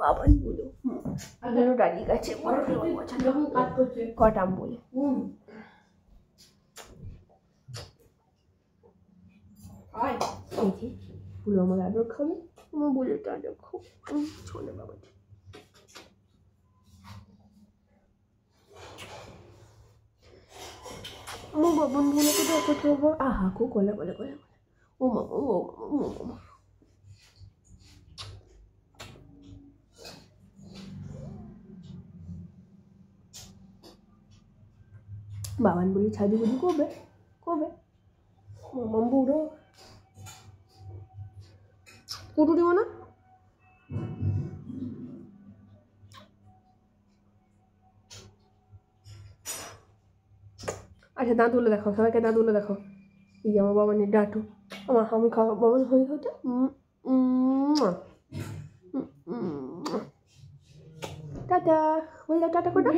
বাবান বলো এখনো দাঁড়িয়ে গেছে কটাম বলে পুরো আমার আদর খাবে আমার বলে তো আদর খাবো ছোলে বাবা আমার বাবান বলে তো দেখো তো আহা কো গলা গলা গলা ও মামা ও মামা বাবান বলি সাজুগুজু কবে কবে মামাম বুড়ো কুটু দিব না আচ্ছা দাঁতগুলো দেখো সবাইকে দাঁতগুলো দেখো এই আমার বাবানের ডাঁটু আমার আমি খাওয়া বাবান হয়ে হতে টাটা বললে টাটা কোটা